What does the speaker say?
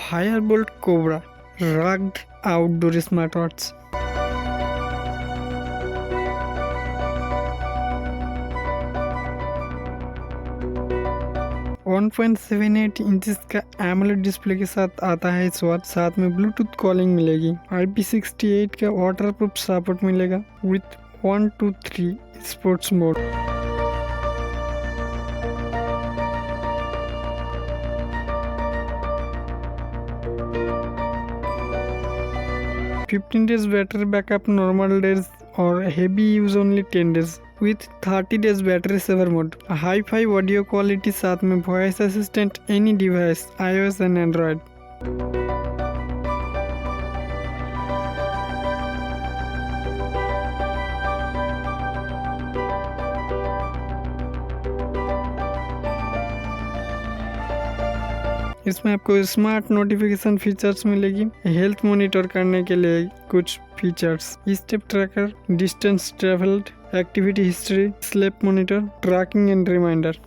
Higher Boltt Cobra rugged outdoor smartwatch. One 1.78 inches का AMOLED display के साथ आता है इस वॉच। साथ में ब्लूटूथ कॉलिंग मिलेगी। IP68 का वाटरप्रूफ सपोर्ट मिलेगा with 1 to 3 sports mode. Fifteen days battery backup normal days और heavy use only 10 days with 30 days battery saver mode. Hi fi audio quality साथ में voice assistant any device iOS and Android. इसमें आपको smart notification features मिलेगी। Health monitor करने के लिए कुछ features, step tracker, distance travelled, activity history, sleep monitor, tracking and reminder.